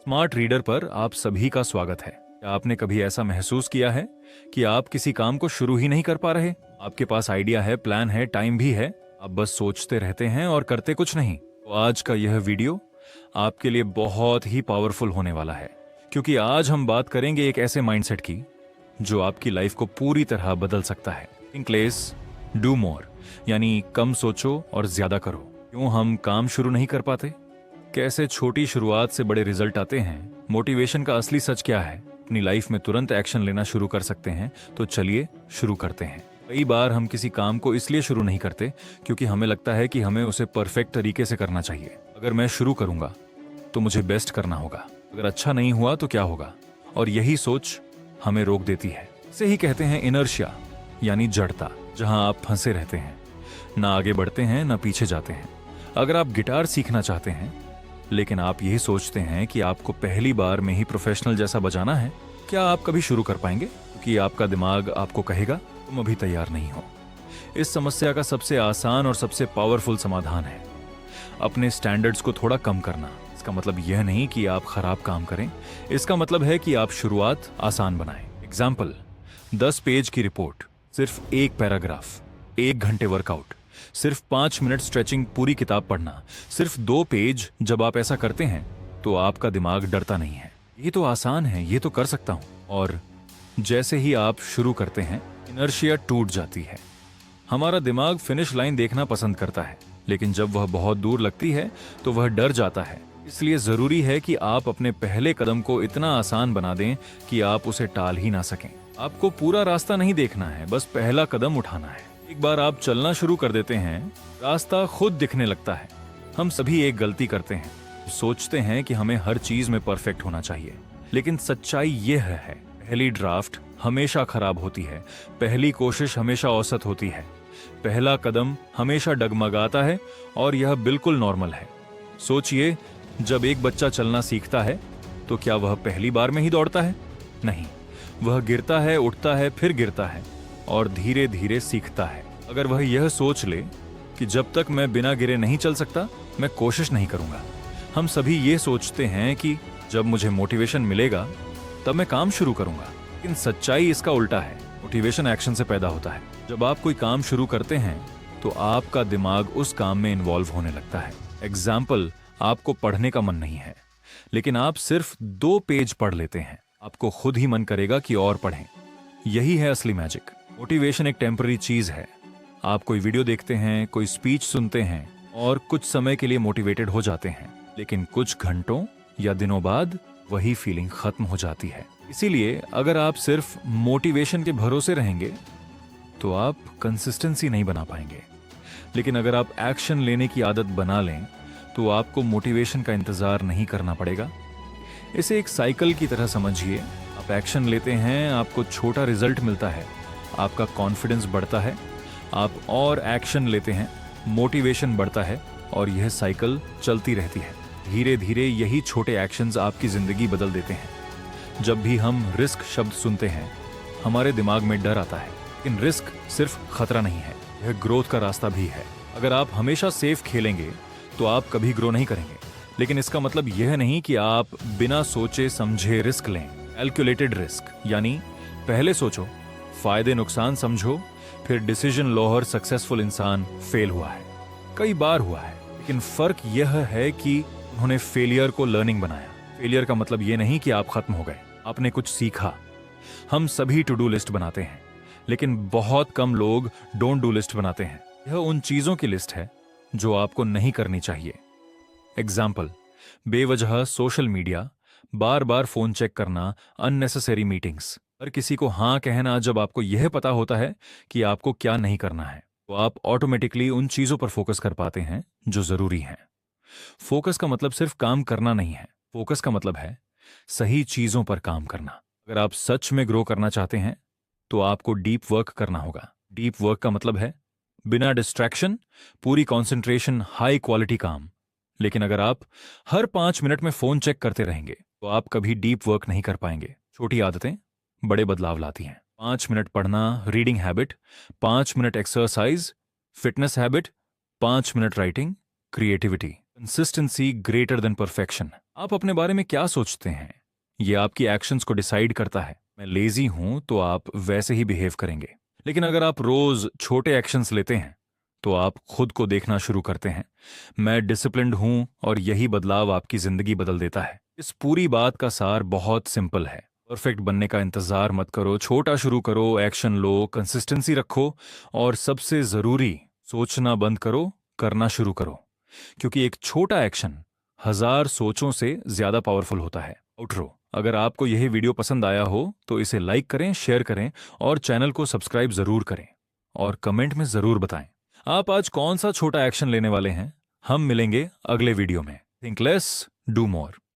Smart reader पर आप सभी का स्वागत है। क्या आपने कभी ऐसा महसूस किया है कि आप किसी काम को शुरू ही नहीं कर पा रहे? आपके पास आइडिया है, प्लान है, टाइम भी है, आप बस सोचते रहते हैं और करते कुछ नहीं। तो आज का यह वीडियो आपके लिए बहुत ही पावरफुल होने वाला है, क्योंकि आज हम बात करेंगे एक ऐसे माइंडसेट की जो आपकी लाइफ को पूरी तरह बदल सकता है। थिंक लेस, डू मोर, यानी कम सोचो और ज्यादा करो। क्यों हम काम शुरू नहीं कर पाते? कैसे छोटी शुरुआत से बड़े रिजल्ट आते हैं? मोटिवेशन का असली सच क्या है? अपनी लाइफ में तुरंत एक्शन लेना शुरू कर सकते हैं, तो चलिए शुरू करते हैं। कई बार हम किसी काम को इसलिए शुरू नहीं करते क्योंकि हमें लगता है कि हमें उसे परफेक्ट तरीके से करना चाहिए। अगर मैं शुरू करूंगा तो मुझे बेस्ट करना होगा, अगर अच्छा नहीं हुआ तो क्या होगा? और यही सोच हमें रोक देती है। इसे ही कहते हैं इनर्शिया, यानी जड़ता, जहां आप फंसे रहते हैं, ना आगे बढ़ते हैं ना पीछे जाते हैं। अगर आप गिटार सीखना चाहते हैं लेकिन आप यही सोचते हैं कि आपको पहली बार में ही प्रोफेशनल जैसा बजाना है, क्या आप कभी शुरू कर पाएंगे? क्योंकि आपका दिमाग आपको कहेगा तुम अभी तैयार नहीं हो। इस समस्या का सबसे आसान और सबसे पावरफुल समाधान है अपने स्टैंडर्ड्स को थोड़ा कम करना। इसका मतलब यह नहीं कि आप खराब काम करें, इसका मतलब है कि आप शुरुआत आसान बनाएं। एग्जाम्पल, 10 पेज की रिपोर्ट, सिर्फ एक पैराग्राफ, 1 घंटे वर्कआउट, सिर्फ 5 मिनट स्ट्रेचिंग, पूरी किताब पढ़ना, सिर्फ 2 पेज। जब आप ऐसा करते हैं तो आपका दिमाग डरता नहीं है। ये तो आसान है, ये तो कर सकता हूं। और जैसे ही आप शुरू करते हैं, इनर्शिया टूट जाती है। हमारा दिमाग फिनिश लाइन देखना पसंद करता है, लेकिन जब वह बहुत दूर लगती है तो वह डर जाता है। इसलिए जरूरी है कि आप अपने पहले कदम को इतना आसान बना दें कि आप उसे टाल ही ना सकें। आपको पूरा रास्ता नहीं देखना है, बस पहला कदम उठाना है। एक बार आप चलना शुरू कर देते हैं, रास्ता खुद दिखने लगता है। हम सभी एक गलती करते हैं, सोचते हैं कि हमें हर चीज में परफेक्ट होना चाहिए, लेकिन सच्चाई यह है, पहली ड्राफ्ट हमेशा खराब होती है, पहली कोशिश हमेशा औसत होती है, पहला कदम हमेशा डगमगाता है, और यह बिल्कुल नॉर्मल है। सोचिए, जब एक बच्चा चलना सीखता है तो क्या वह पहली बार में ही दौड़ता है? नहीं, वह गिरता है, उठता है, फिर गिरता है और धीरे धीरे सीखता है। अगर वह यह सोच ले कि जब तक मैं बिना गिरे नहीं चल सकता, मैं कोशिश नहीं करूंगा। हम सभी ये सोचते हैं कि जब मुझे मोटिवेशन मिलेगा तब मैं काम शुरू करूंगा, लेकिन सच्चाई इसका उल्टा है। मोटिवेशन एक्शन से पैदा होता है। जब आप कोई काम शुरू करते हैं तो आपका दिमाग उस काम में इन्वॉल्व होने लगता है। एग्जाम्पल, आपको पढ़ने का मन नहीं है, लेकिन आप सिर्फ 2 पेज पढ़ लेते हैं, आपको खुद ही मन करेगा कि और पढ़ें। यही है असली मैजिक। मोटिवेशन एक टेम्पररी चीज है। आप कोई वीडियो देखते हैं, कोई स्पीच सुनते हैं और कुछ समय के लिए मोटिवेटेड हो जाते हैं, लेकिन कुछ घंटों या दिनों बाद वही फीलिंग खत्म हो जाती है। इसीलिए अगर आप सिर्फ मोटिवेशन के भरोसे रहेंगे तो आप कंसिस्टेंसी नहीं बना पाएंगे, लेकिन अगर आप एक्शन लेने की आदत बना लें तो आपको मोटिवेशन का इंतजार नहीं करना पड़ेगा। इसे एक साइकिल की तरह समझिए। आप एक्शन लेते हैं, आपको छोटा रिजल्ट मिलता है, आपका कॉन्फिडेंस बढ़ता है, आप और एक्शन लेते हैं, मोटिवेशन बढ़ता है, और यह साइकिल चलती रहती है। धीरे धीरे यही छोटे एक्शंस आपकी जिंदगी बदल देते हैं। जब भी हम रिस्क शब्द सुनते हैं, हमारे दिमाग में डर आता है, लेकिन रिस्क सिर्फ खतरा नहीं है, यह ग्रोथ का रास्ता भी है। अगर आप हमेशा सेफ खेलेंगे तो आप कभी ग्रो नहीं करेंगे, लेकिन इसका मतलब यह नहीं कि आप बिना सोचे समझे रिस्क लें। कैलकुलेटेड रिस्क, यानी पहले सोचो, फायदे नुकसान समझो, फिर डिसीजन लो। और सक्सेसफुल इंसान फेल हुआ है, कई बार हुआ है, लेकिन फर्क यह है कि उन्होंने फेलियर को लर्निंग बनाया। फेलियर का मतलब यह नहीं कि आप खत्म हो गए, आपने कुछ सीखा। हम सभी टू डू लिस्ट बनाते हैं, लेकिन बहुत कम लोग डोंट डू लिस्ट बनाते हैं। यह उन चीजों की लिस्ट है जो आपको नहीं करनी चाहिए। एग्जाम्पल, बेवजह सोशल मीडिया, बार बार फोन चेक करना, अननेसेसरी मीटिंग्स, हर किसी को हाँ कहना। जब आपको यह पता होता है कि आपको क्या नहीं करना है, तो आप ऑटोमेटिकली उन चीजों पर फोकस कर पाते हैं जो जरूरी हैं। फोकस का मतलब सिर्फ काम करना नहीं है, फोकस का मतलब है सही चीजों पर काम करना। अगर आप सच में ग्रो करना चाहते हैं तो आपको डीप वर्क करना होगा। डीप वर्क का मतलब है बिना डिस्ट्रैक्शन, पूरी कंसंट्रेशन, हाई क्वालिटी काम। लेकिन अगर आप हर 5 मिनट में फोन चेक करते रहेंगे तो आप कभी डीप वर्क नहीं कर पाएंगे। छोटी आदतें बड़े बदलाव लाती हैं। 5 मिनट पढ़ना, reading habit, 5 minute exercise, fitness habit, 5 minute writing, creativity. Consistency greater than perfection. आप अपने बारे में क्या सोचते हैं, ये आपकी एक्शंस को डिसाइड करता है। मैं लेजी हूं तो आप वैसे ही बिहेव करेंगे। लेकिन अगर आप रोज छोटे एक्शंस लेते हैं तो आप खुद को देखना शुरू करते हैं। मैं डिसिप्लिन्ड हूं और यही बदलाव आपकी जिंदगी बदल देता है। इस पूरी बात का सार बहुत सिंपल है। परफेक्ट बनने का इंतजार मत करो, छोटा शुरू करो, एक्शन लो, कंसिस्टेंसी रखो और सबसे जरूरी, सोचना बंद करो, करना शुरू करो। क्योंकि एक छोटा एक्शन 1000 सोचों से ज्यादा पावरफुल होता है। आउटरो, अगर आपको यह वीडियो पसंद आया हो तो इसे लाइक करें, शेयर करें और चैनल को सब्सक्राइब जरूर करें और कमेंट में जरूर बताएं आप आज कौन सा छोटा एक्शन लेने वाले हैं। हम मिलेंगे अगले वीडियो में। Think less, do more.